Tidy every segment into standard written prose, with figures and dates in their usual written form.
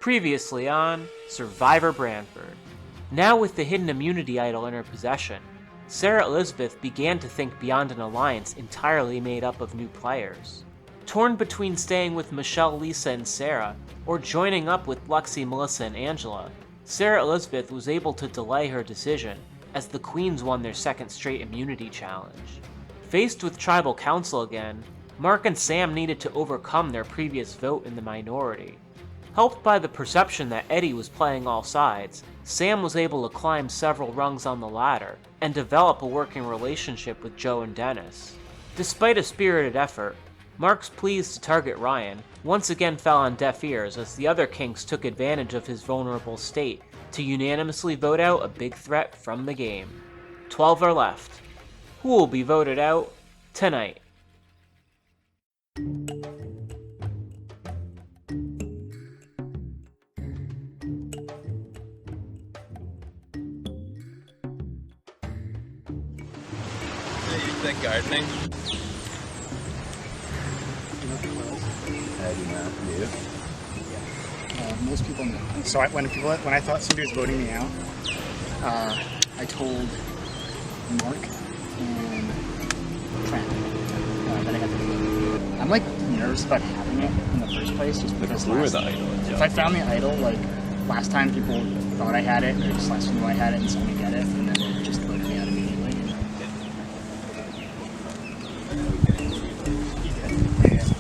Previously on Survivor Branford. Now with the hidden immunity idol in her possession, Sarah Elizabeth began to think beyond an alliance entirely made up of new players. Torn between staying with Michelle, Lisa, and Sarah, or joining up with Lexi, Melissa, and Angela, Sarah Elizabeth was able to delay her decision as the Queens won their second straight immunity challenge. Faced with tribal council again, Mark and Sam needed to overcome their previous vote in the minority. Helped by the perception that Eddie was playing all sides, Sam was able to climb several rungs on the ladder and develop a working relationship with Joe and Dennis. Despite a spirited effort, Mark's pleas to target Ryan once again fell on deaf ears as the other Kings took advantage of his vulnerable state to unanimously vote out a big threat from the game. 12 are left. Who will be voted out tonight? That gardening? I do not. You? Most people know. So when I thought somebody was voting me out, I told Mark and Trent that I had to vote. I'm like nervous about having it in the first place, just because We were the idol. if I found the idol, like last time people thought I had it, or just last time knew I had it and saw me get it, and then they just voted me out immediately.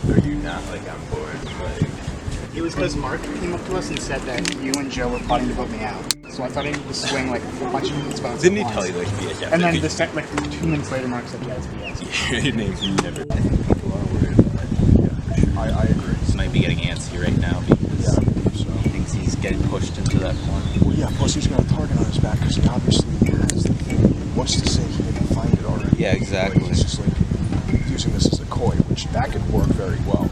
Are you not like on board? Like, It was because Mark came up to us and said that you and Joe were plotting to vote me out. So I thought I needed to swing like a bunch of these votes. didn't he at tell once. you like BS? And then like 2 minutes later, Mark said, "Yeah, it's BS." Your name's never. I think people are worried about it. Yeah, for sure. I agree. He might be getting antsy right now because he thinks he's getting pushed into that corner. Well, yeah, plus he's got a target on his back because he obviously has the thing. He wants to say he didn't find it already. Yeah, exactly. Like, he's just like using this as a coy, which that could work very well.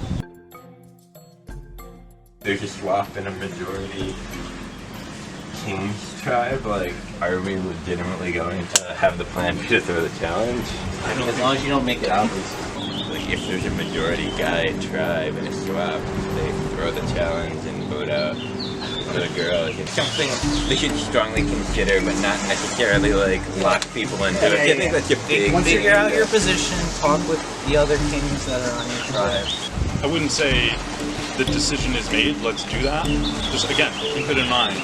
There's a swap in a majority Kings tribe. Like, are we legitimately going to have the plan to throw the challenge? I mean, as long as you don't make it obvious. Like, if there's a majority guy tribe in a swap, they throw the challenge and vote out the girl. It's something they should strongly consider, but not necessarily like lock people into it. I think that's a big Once thing. figure out your position, talk with the other kings that are on your tribe. I wouldn't say the decision is made, let's do that. Just again, keep it in mind.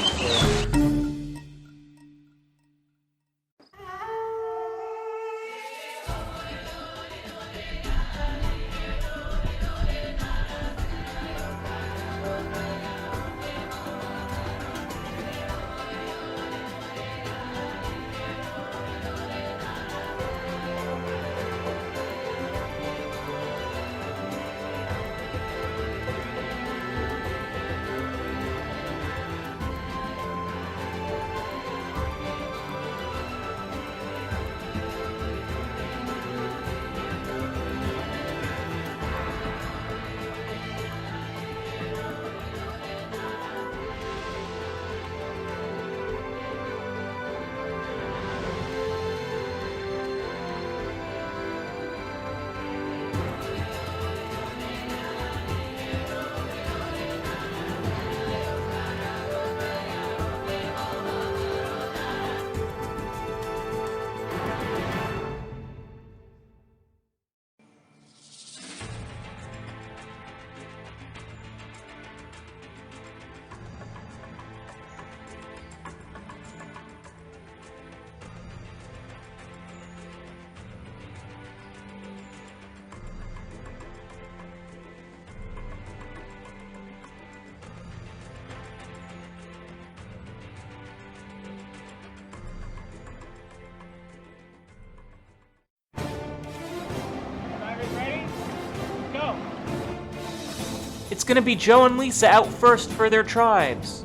It's gonna be Joe and Lisa out first for their tribes.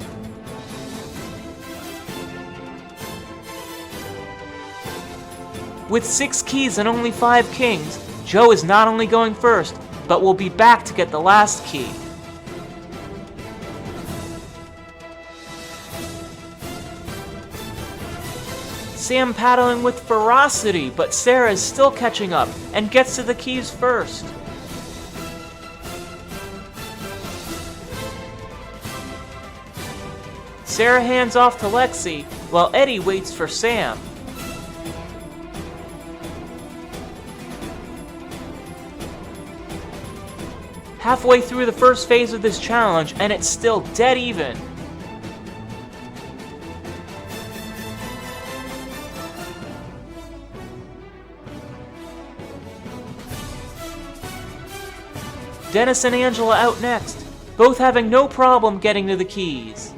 With 6 keys and only 5 kings, Joe is not only going first, but will be back to get the last key. Sam paddling with ferocity, but Sarah is still catching up and gets to the keys first. Sarah hands off to Lexi, while Eddie waits for Sam. Halfway through the first phase of this challenge, and it's still dead even. Dennis and Angela out next, both having no problem getting to the keys.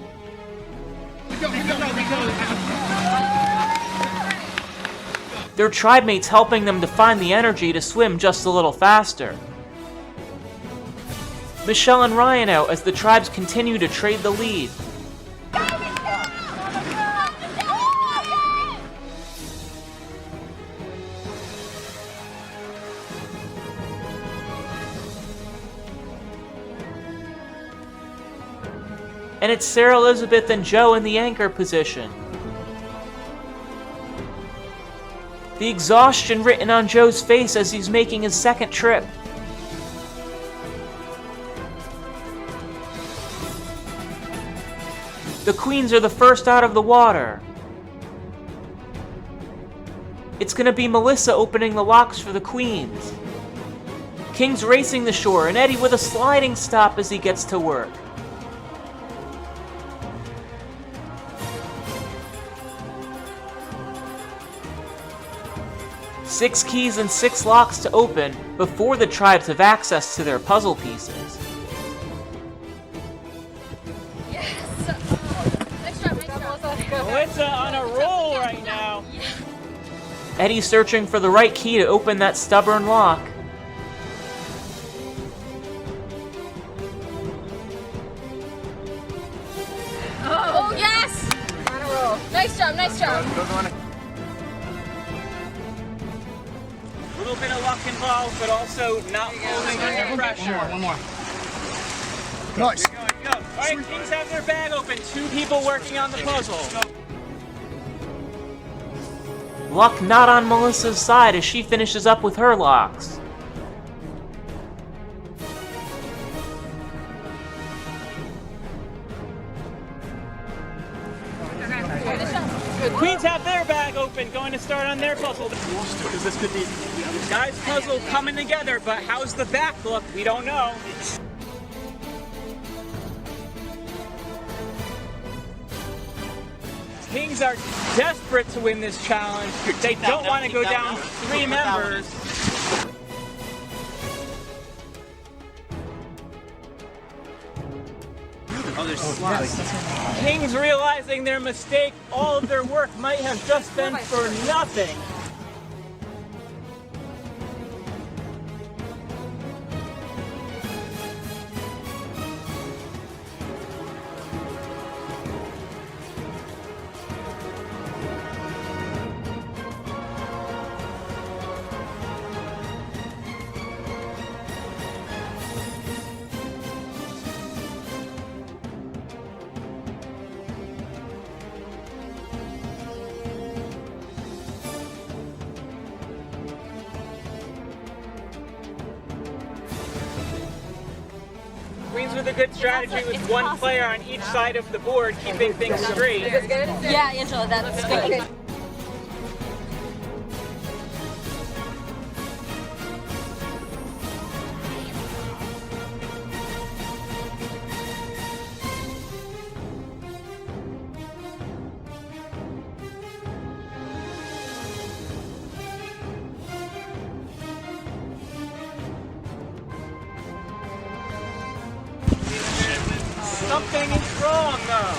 Their tribe mates helping them to find the energy to swim just a little faster. Michelle and Ryan out as the tribes continue to trade the lead. And it's Sarah Elizabeth and Joe in the anchor position. The exhaustion written on Joe's face as he's making his second trip. The queens are the first out of the water. It's gonna be Melissa opening the locks for the queens. King's racing the shore and Eddie with a sliding stop as he gets to work. Six keys and 6 locks to open before the tribes have access to their puzzle pieces. Melissa on a roll right now. Eddie's searching for the right key to open that stubborn lock. Oh, yes! On a roll. Nice job, nice job. A little bit of luck involved, but also not folding under pressure. One more. Nice. Go. All right, Kings have their bag open. 2 people working on the puzzle. Luck not on Melissa's side as she finishes up with her locks. The Queens have their bag open, going to start on their puzzle. Because this could be guys' puzzle coming together, but how's the back look? We don't know. Kings are desperate to win this challenge. They don't want to go down 3 members. Oh, there's slots. Kings realizing their mistake, all of their work might have just been for nothing. Queens with a good strategy with one player on each side of the board, keeping things straight. Yeah, Angela, that's good. Something is wrong, though.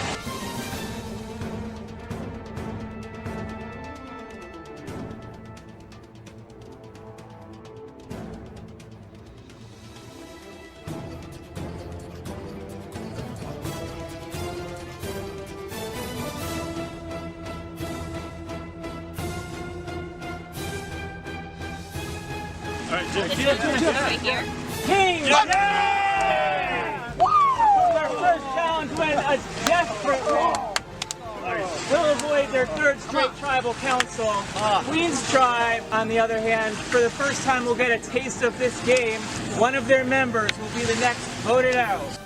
All right, Jim. Right here. Kings! Yeah! Their first challenge went a desperate roll. They'll avoid their 3rd straight tribal council. Queen's tribe, on the other hand, for the first time will get a taste of this game. One of their members will be the next voted out.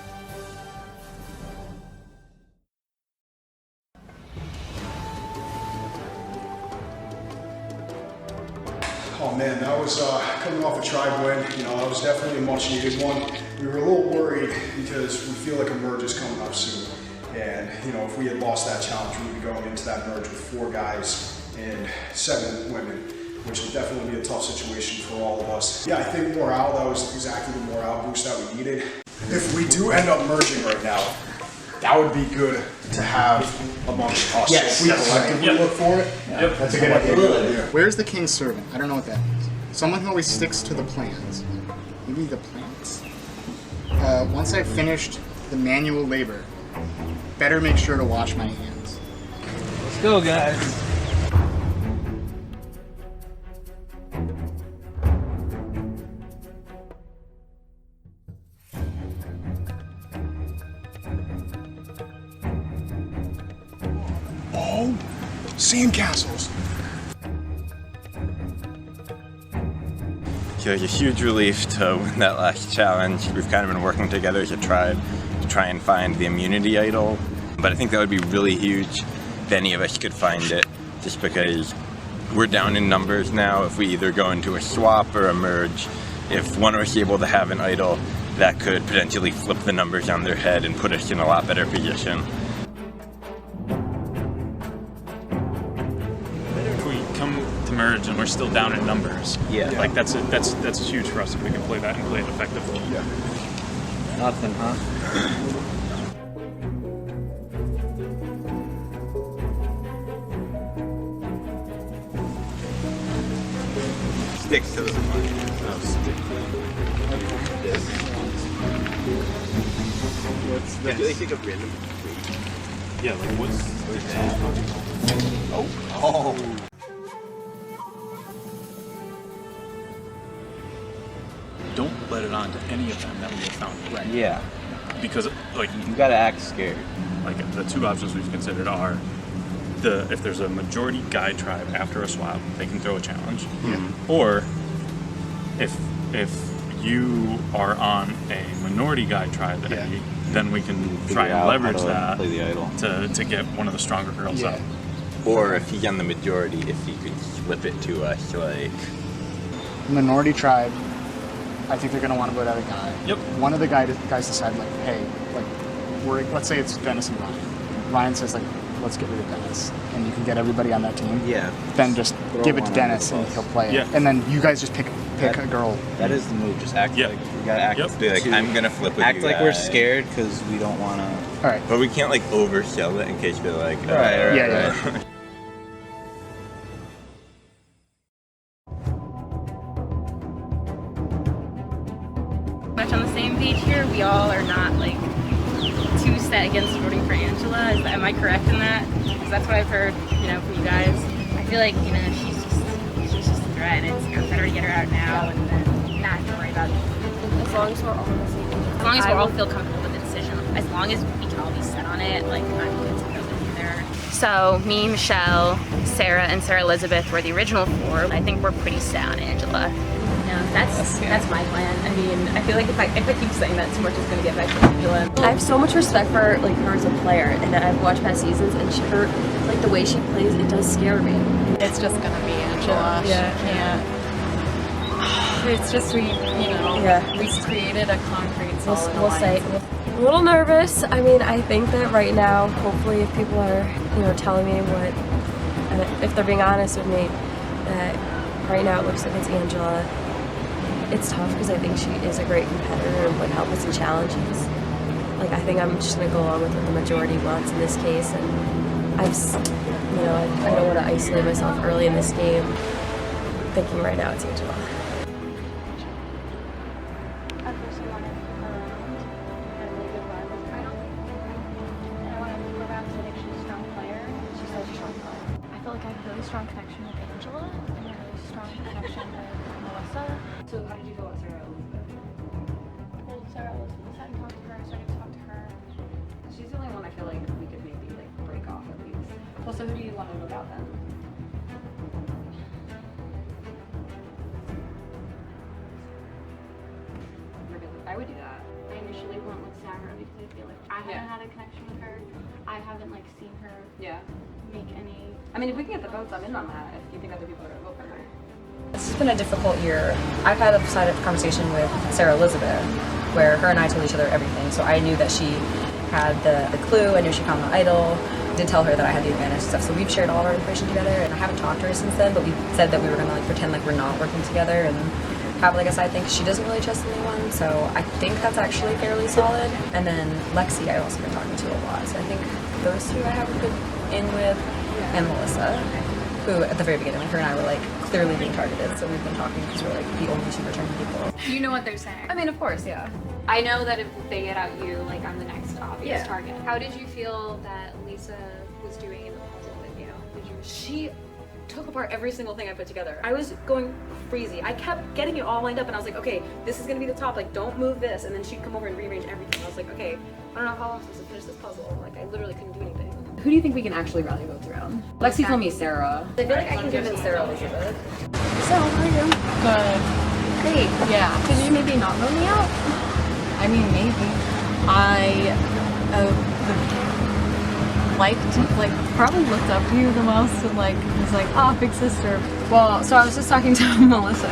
Oh man, that was coming off a tribe win. You know, that was definitely a much needed one. We were a little worried because we feel like a merge is coming up soon. And you know, if we had lost that challenge, we would be going into that merge with 4 guys and 7 women, which would definitely be a tough situation for all of us. Yeah, I think morale, that was exactly the morale boost that we needed. If we do end up merging right now, that would be good to have amongst us. Yes. So if we collectively look for it, that's a good idea. Where's the king's servant? I don't know what that means. Someone who always sticks to the plans. Maybe the plans? Once I've finished the manual labor, better make sure to wash my hands. Let's go, guys. Oh, sandcastles. So it's a huge relief to win that last challenge. We've kind of been working together as a tribe to try and find the immunity idol. But I think that would be really huge if any of us could find it, just because we're down in numbers now. If we either go into a swap or a merge, if one of us is able to have an idol, that could potentially flip the numbers on their head and put us in a lot better position. If we come to merge and we're still down in numbers, like that's huge for us if we can play that and play it effectively. Yeah. Nothing, huh? Sticks to the plane. Yeah, like what's Don't let it on to any of them that we have found. Right. Yeah. Because like You gotta act scared. like the 2 options we've considered are if there's a majority guide tribe after a swap, they can throw a challenge. Or if you are on a minority guide tribe, then we can try and leverage that Play the idol. to get one of the stronger girls up. Or if he's on the majority, if he could slip it to us, like... Minority tribe, I think they're going to want to vote out a guy. Yep. One of the guys decide, like, hey, like, let's say it's Dennis and Ryan. Ryan says, like, let's get rid of Dennis, and you can get everybody on that team. Yeah. Then just give it to one Dennis, under and both. he'll play it. Yeah. And then you guys just pick a girl. That is the move. Just act like we gotta act. Be like, I'm gonna flip with Act you like we're guys. scared because we don't wanna. All right. But we can't like oversell it in case they're like, Right. Yeah. Much on the same page here. We all are not like too set against voting for Angela. Am I correct in that? Because that's what I've heard, from you guys. I feel like, she's just a threat. It's better to get her out now and then not have to worry about it. As long as we're all on the same page. As long as we all feel comfortable with the decision. As long as we can all be set on it, like, I'm good to go with either. So, me, Michelle, Sarah, and Sarah Elizabeth were the original 4. I think we're pretty set on Angela. That's my plan. I mean, I feel like if I keep saying that too much, it's gonna get back to Angela. I have so much respect for her as a player, and I've watched past seasons, and the way she plays, it does scare me. It's just gonna be Angela. Yeah. She can't. It's just we created a concrete solid We'll say. alliance. I'm a little nervous. I mean, I think that right now, hopefully, if people are, telling me what, and if they're being honest with me, that right now it looks like it's Angela. It's tough because I think she is a great competitor and would help us in challenges. Like, I think I'm just gonna go along with what the majority wants in this case, and I don't want to isolate myself early in this game. Thinking right now it's Angela. I feel like I have a really strong connection with Angela and a really strong connection with Melissa. So how did you go with Sarah Elizabeth? Well, Sarah Elizabeth hadn't talked to her, so I started to talk to her. She's the only one I feel like we could maybe break off at least. Well, so who do you want to vote out then? I would do that. I initially went with Sarah because I feel like I haven't had a connection with her. I haven't seen her Yeah. make any. I mean, if we can get the votes, I'm in on that. If you think other people are gonna vote for her. This has been a difficult year. I've had a side conversation with Sarah Elizabeth where her and I told each other everything. So I knew that she had the clue, I knew she found the idol, did tell her that I had the advantage and stuff. So we've shared all of our information together, and I haven't talked to her since then, but we said that we were gonna like pretend like we're not working together and have like a side thing. She doesn't really trust anyone, so I think that's actually fairly solid. And then Lexi I've also been talking to a lot. So I think those two I have a good in with, and Melissa, who at the very beginning, like her and I were like clearly being targeted, so we've been talking because we're like the only two returning people. You know what they're saying. I mean, of course, yeah. I know that if they get out you, like I'm the next obvious Yeah. target. How did you feel that Lisa was doing in the puzzle with you? She took apart every single thing I put together. I was going crazy. I kept getting it all lined up and I was like, okay, this is gonna be the top, like don't move this. And then she'd come over and rearrange everything. I was like, okay, I don't know how I'm supposed to finish this puzzle. Like I literally couldn't do anything. Who do you think we can actually rally votes around? Lexi told me Sarah. I feel like I can convince Sarah Elizabeth. So, how are you? Good. Great. Yeah. Could you maybe not vote me out? I mean, maybe. I probably looked up to you the most and like was like, oh, big sister. Well, so I was just talking to Melissa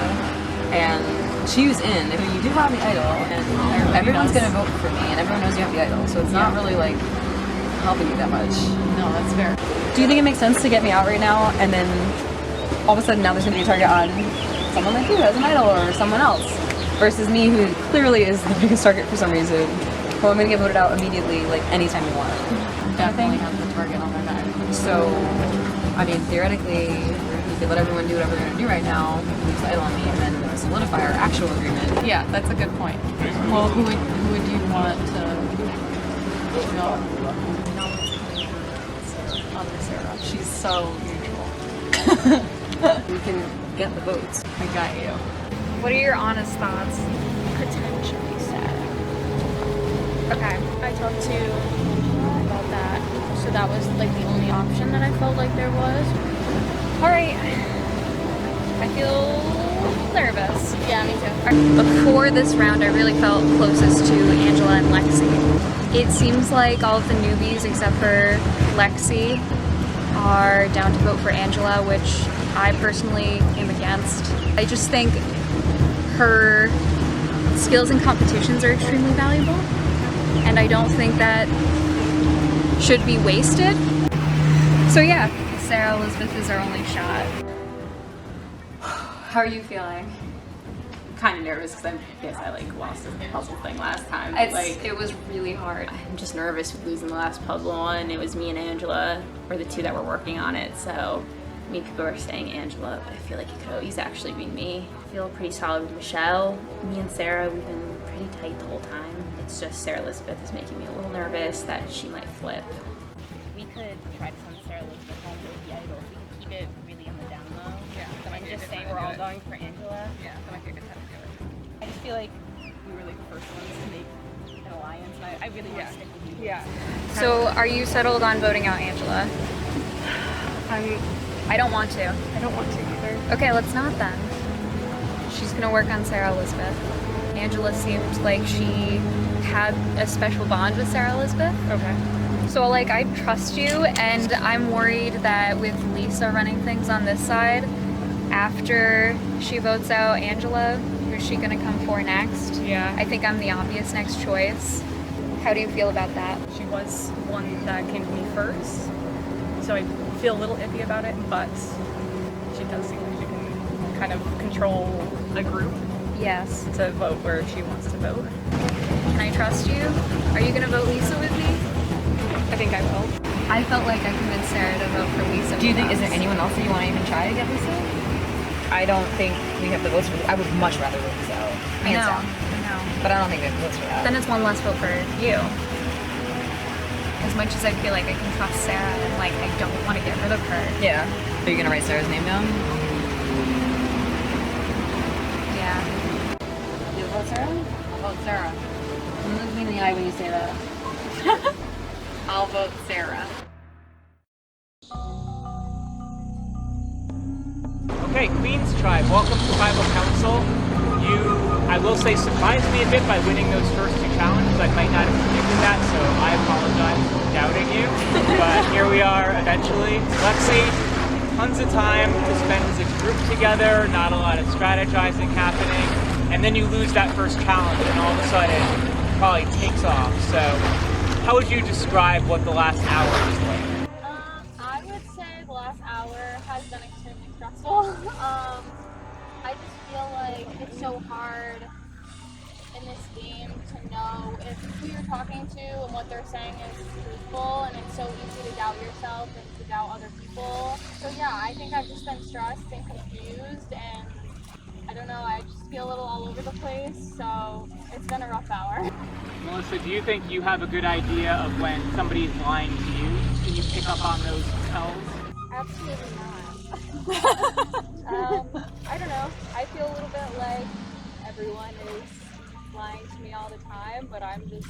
and she was in. If you do have the idol and everyone's gonna vote for me and everyone knows you have the idol, so it's not really like helping you that much. No, that's fair. Do you think it makes sense to get me out right now and then all of a sudden now there's gonna be a target on someone like you as an idol or someone else versus me who clearly is the biggest target for some reason? Well, I'm gonna get voted out immediately, like anytime you want. Definitely have the target on their back. So, I mean, theoretically, we could let everyone do whatever they're gonna do right now, lose the idol on me, and then solidify our actual agreement. Yeah, that's a good point. Well, who would you want to go? Other Sarah. She's so neutral. We can get the votes. I got you. What are your honest thoughts? Potentially sad. Okay, I talked to Angela about that, so that was like the only option that I felt like there was. All right, I feel nervous. Yeah, me too. Before this round, I really felt closest to Angela and Lexi. It seems like all of the newbies, except for Lexi, are down to vote for Angela, which I personally am against. I just think her skills in competitions are extremely valuable, and I don't think that should be wasted. So yeah, Sarah Elizabeth is our only shot. How are you feeling? Kind of nervous because I guess I like lost the puzzle thing last time. It was really hard. I'm just nervous with losing the last puzzle, and it was me and Angela were the two that were working on it. So, I mean, people are saying Angela, but I feel like it could always actually be me. I feel pretty solid with Michelle. Me and Sarah, we've been pretty tight the whole time. It's just Sarah Elizabeth is making me a little nervous that she might flip. We could try to send Sarah Elizabeth home with the idol. We could keep it really on the down low. Yeah. And just say we're all going for Angela. Yeah, that might be a good time to do it. I just feel like we were like the first ones to make an alliance, and I really want to stick with you. Yeah. So, are you settled on voting out Angela? I don't want to. I don't want to either. Okay, let's not then. She's gonna work on Sarah Elizabeth. Angela seemed like she had a special bond with Sarah Elizabeth. Okay. So like I trust you, and I'm worried that with Lisa running things on this side, after she votes out Angela, who's she gonna come for next? Yeah. I think I'm the obvious next choice. How do you feel about that? She was one that came to me first, so I feel a little iffy about it, but she does seem like she can kind of control a group. Yes. To vote where she wants to vote. Can I trust you? Are you gonna vote Lisa with me? I think I will. I felt like I convinced Sarah to vote for Lisa. Do you think, is there anyone else that you want to even try to get Lisa? I don't think we have the votes for I would much rather vote Lisa out. I know. But I don't think we have the votes for that. Then it's one less vote for you. As much as I feel like I can trust Sarah and like I don't want to get rid of her. Yeah. Are you gonna write Sarah's name down? Yeah. You vote Sarah? I'll vote Sarah. Look me in the eye when you say that. I'll vote Sarah. Okay, Queen's Tribe, welcome to Tribal Council. You, I will say, surprised me a bit by winning those first two challenges. I might not have predicted that, so I apologize for doubting you. But here we are eventually. Lexi, tons of time to spend as a group together, not a lot of strategizing happening, and then you lose that first challenge and all of a sudden it probably takes off. So how would you describe what the last hour is like? I would say the last hour has been extremely stressful. I just feel like it's so hard in this game to know if who you're talking to and what they're saying is truthful, and it's so easy to doubt yourself and to doubt other people. So yeah, I think I've just been stressed and confused, and I don't know, I just feel a little all over the place, so it's been a rough hour. Melissa, do you think you have a good idea of when somebody's lying to you? Can you pick up on those tells? Absolutely not. I don't know, I feel a little bit like everyone is lying to me all the time, but I'm just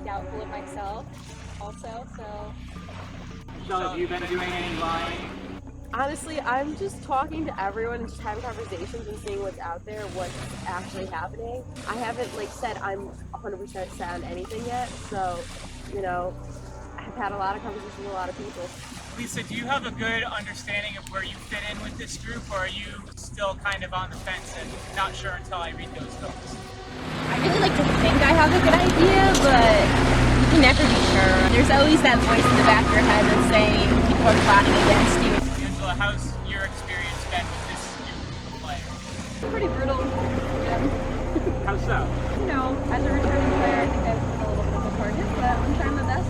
doubtful of myself also, so. Michelle, have you been doing any lying? Honestly, I'm just talking to everyone and just having conversations and seeing what's out there, what's actually happening. I haven't said I'm 100% set on anything yet, so, I've had a lot of conversations with a lot of people. Lisa, do you have a good understanding of where you fit in with this group, or are you still kind of on the fence and not sure until I read those notes? I really like to think I have a good idea, but you can never be sure. There's always that voice in the back of your head that's saying people are plotting against you. Angela, how's your experience been with this group of players? Pretty brutal. How so? As a returning player, I think I've been a little bit of a target, but I'm trying my best.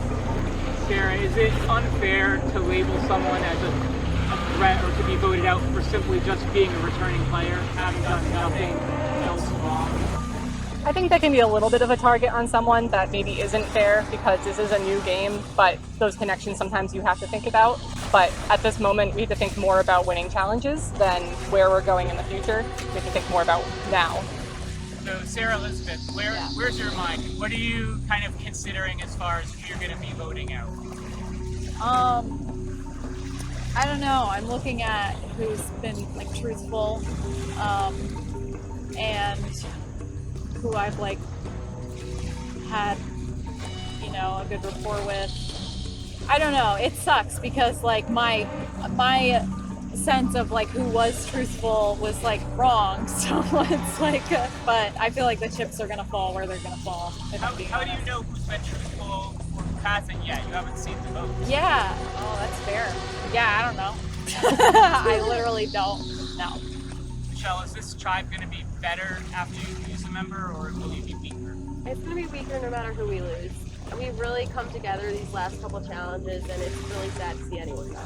Sarah, is it unfair to label someone as a threat or to be voted out for simply just being a returning player, having done nothing else wrong? I think that can be a little bit of a target on someone that maybe isn't fair because this is a new game, but those connections sometimes you have to think about. But at this moment, we have to think more about winning challenges than where we're going in the future. We have to think more about now. So Sarah Elizabeth, where's your mind? What are you kind of considering as far as who you're going to be voting out? I don't know. I'm looking at who's been truthful, and who I've had a good rapport with. I don't know. It sucks because my sense of who was truthful was wrong. So it's but I feel like the chips are gonna fall where they're gonna fall. How do you know who's been truthful or who hasn't yet? You haven't seen the votes. Yeah. Oh, that's fair. Yeah, I don't know. I literally don't know. Michelle, is this tribe going to be better after you lose a member, or will you be weaker? It's going to be weaker no matter who we lose. We've really come together these last couple challenges, and it's really sad to see anyone go.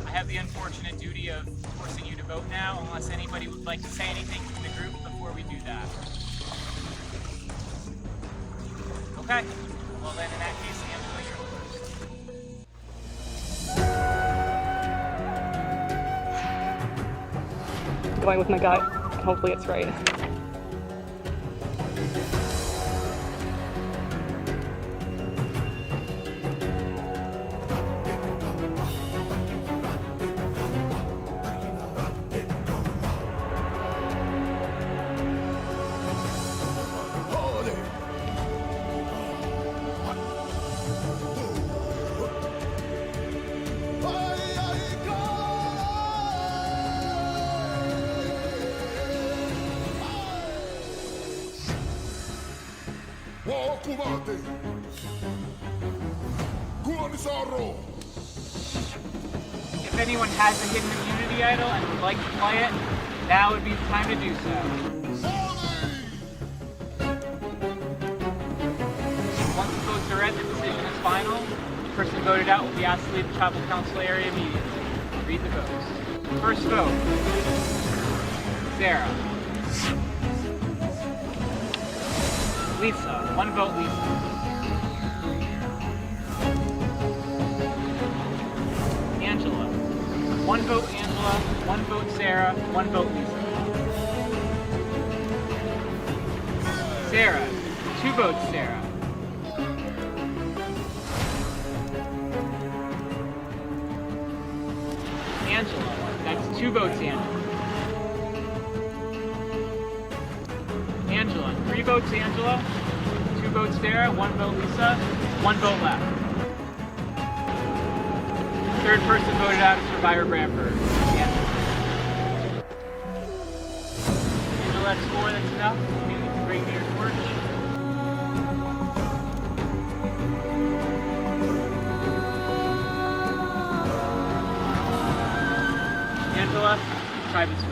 I have the unfortunate duty of forcing you to vote now, unless anybody would like to say anything to the group before we do that. Okay. Well then, in that case, Angela, you're first. Going with my gut, hopefully it's right. If anyone has a hidden immunity idol and would like to play it, now would be the time to do so. Once the votes are read, the decision is final. The person voted out will be asked to leave the tribal council area immediately. Read the votes. First vote, Sarah. Lisa, one vote Lisa. Angela, one vote Angela, one vote Sarah, one vote Lisa. Sarah, two votes Sarah. Angela, that's two votes Angela. Angela, three votes Angela, two votes Sarah, one vote Lisa, one vote left. Third person voted out of Survivor Branford. Angela, that's 4, that's enough. You can bring me your torch. Angela, try this one.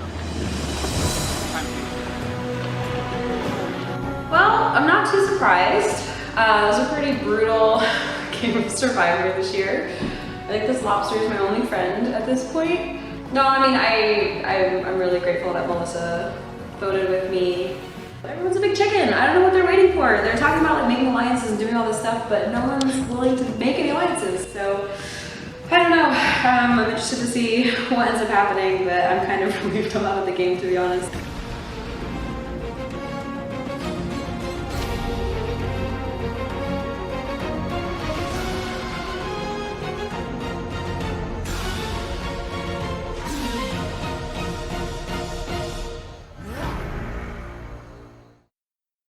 Well, I'm not too surprised. It was a pretty brutal game of Survivor this year. I think this lobster is my only friend at this point. No, I mean, I'm really grateful that Melissa voted with me. Everyone's a big chicken. I don't know what they're waiting for. They're talking about like making alliances and doing all this stuff, but no one's willing to make any alliances. So I don't know. I'm interested to see what ends up happening, but I'm kind of relieved I'm out of the game, to be honest.